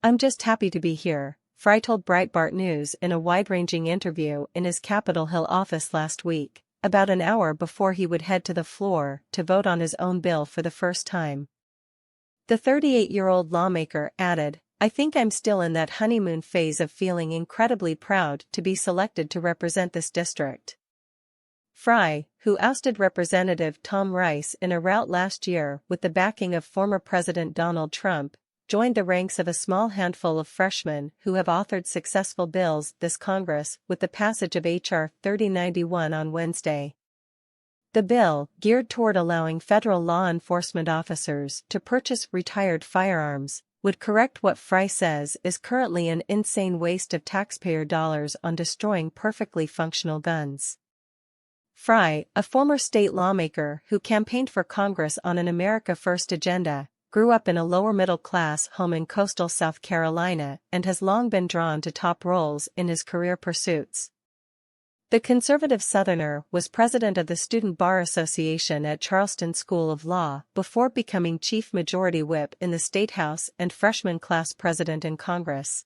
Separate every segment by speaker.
Speaker 1: "I'm just happy to be here," Fry told Breitbart News in a wide-ranging interview in his Capitol Hill office last week, about an hour before he would head to the floor to vote on his own bill for the first time. The 38-year-old lawmaker added, "I think I'm still in that honeymoon phase of feeling incredibly proud to be selected to represent this district." Fry, who ousted Representative Tom Rice in a rout last year with the backing of former President Donald Trump, joined the ranks of a small handful of freshmen who have authored successful bills this Congress with the passage of H.R. 3091 on Wednesday. The bill, geared toward allowing federal law enforcement officers to purchase retired firearms, would correct what Fry says is currently an insane waste of taxpayer dollars on destroying perfectly functional guns. Fry, a former state lawmaker who campaigned for Congress on an America First agenda, grew up in a lower-middle-class home in coastal South Carolina and has long been drawn to top roles in his career pursuits. The conservative Southerner was president of the Student Bar Association at Charleston School of Law before becoming chief majority whip in the State House and freshman class president in Congress.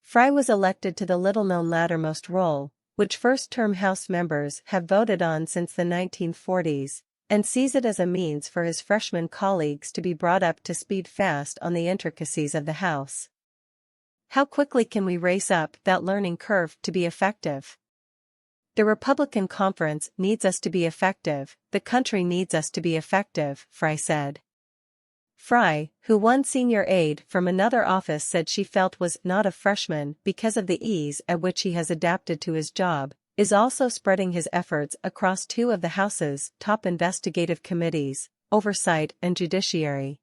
Speaker 1: Fry was elected to the little-known lattermost role, which first-term House members have voted on since the 1940s, and sees it as a means for his freshman colleagues to be brought up to speed fast on the intricacies of the House. How quickly can we race up that learning curve to be effective? The Republican conference needs us to be effective, the country needs us to be effective, Fry said. Fry, who won senior aide from another office, said she felt was not a freshman because of the ease at which he has adapted to his job, is also spreading his efforts across two of the House's top investigative committees, Oversight and Judiciary.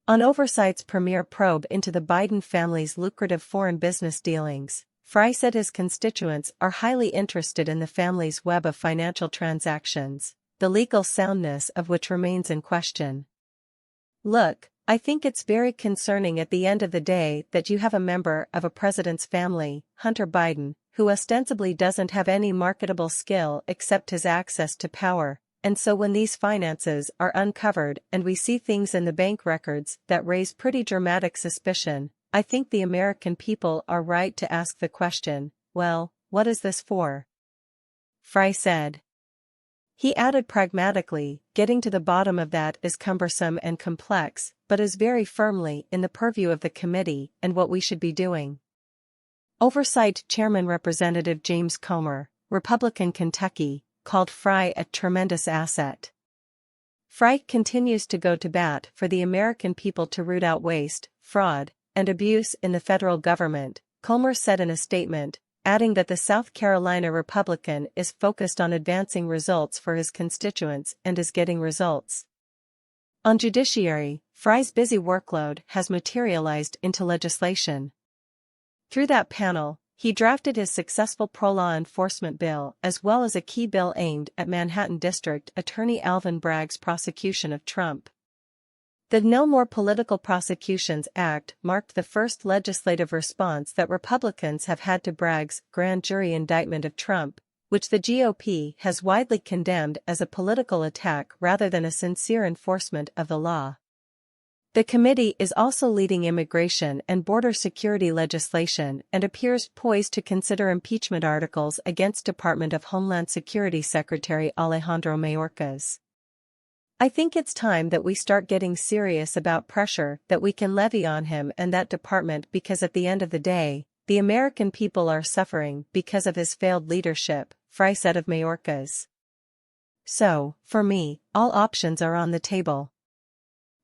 Speaker 1: On Oversight's premier probe into the Biden family's lucrative foreign business dealings, Fry said his constituents are highly interested in the family's web of financial transactions, the legal soundness of which remains in question. "Look, I think it's very concerning at the end of the day that you have a member of a president's family, Hunter Biden, who ostensibly doesn't have any marketable skill except his access to power, and so when these finances are uncovered and we see things in the bank records that raise pretty dramatic suspicion, I think the American people are right to ask the question, well, what is this for?" Fry said. He added pragmatically, "Getting to the bottom of that is cumbersome and complex, but is very firmly in the purview of the committee and what we should be doing." Oversight Chairman Representative James Comer, Republican Kentucky, called Fry a tremendous asset. Fry continues to go to bat for the American people to root out waste, fraud, and abuse in the federal government, Comer said in a statement, adding that the South Carolina Republican is focused on advancing results for his constituents and is getting results. On judiciary, Fry's busy workload has materialized into legislation. Through that panel, he drafted his successful pro-law enforcement bill as well as a key bill aimed at Manhattan District Attorney Alvin Bragg's prosecution of Trump. The No More Political Prosecutions Act marked the first legislative response that Republicans have had to Bragg's grand jury indictment of Trump, which the GOP has widely condemned as a political attack rather than a sincere enforcement of the law. The committee is also leading immigration and border security legislation and appears poised to consider impeachment articles against Department of Homeland Security Secretary Alejandro Mayorkas. "I think it's time that we start getting serious about pressure that we can levy on him and that department because at the end of the day, the American people are suffering because of his failed leadership," Fry said of Mayorkas. "So, for me, all options are on the table."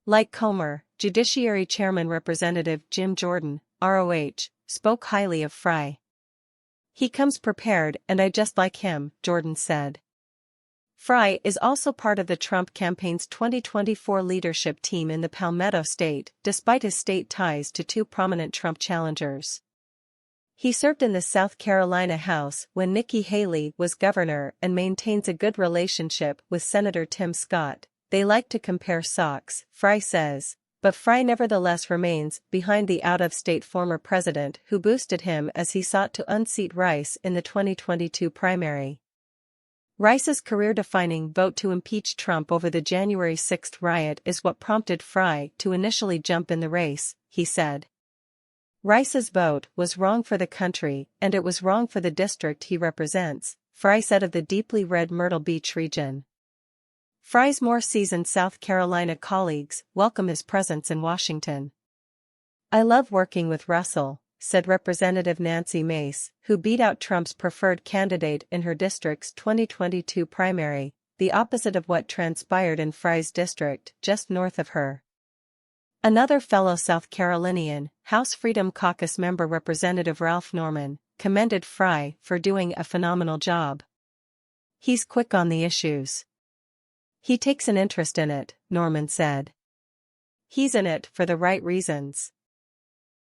Speaker 1: Like Comer, Judiciary Chairman Representative Jim Jordan, ROH, spoke highly of Fry. "He comes prepared and I just like him," Jordan said. Fry is also part of the Trump campaign's 2024 leadership team in the Palmetto State, despite his state ties to two prominent Trump challengers. He served in the South Carolina House when Nikki Haley was governor and maintains a good relationship with Senator Tim Scott. "They like to compare socks," Fry says, but Fry nevertheless remains behind the out-of-state former president who boosted him as he sought to unseat Rice in the 2022 primary. Rice's career-defining vote to impeach Trump over the January 6 riot is what prompted Fry to initially jump in the race, he said. Rice's vote was wrong for the country and it was wrong for the district he represents, Fry said of the deeply red Myrtle Beach region. Fry's more seasoned South Carolina colleagues welcome his presence in Washington. "I love working with Russell," said Representative Nancy Mace, who beat out Trump's preferred candidate in her district's 2022 primary, the opposite of what transpired in Fry's district just north of her. Another fellow South Carolinian, House Freedom Caucus member Representative Ralph Norman, commended Fry for doing a phenomenal job. "He's quick on the issues. He takes an interest in it," Norman said. "He's in it for the right reasons."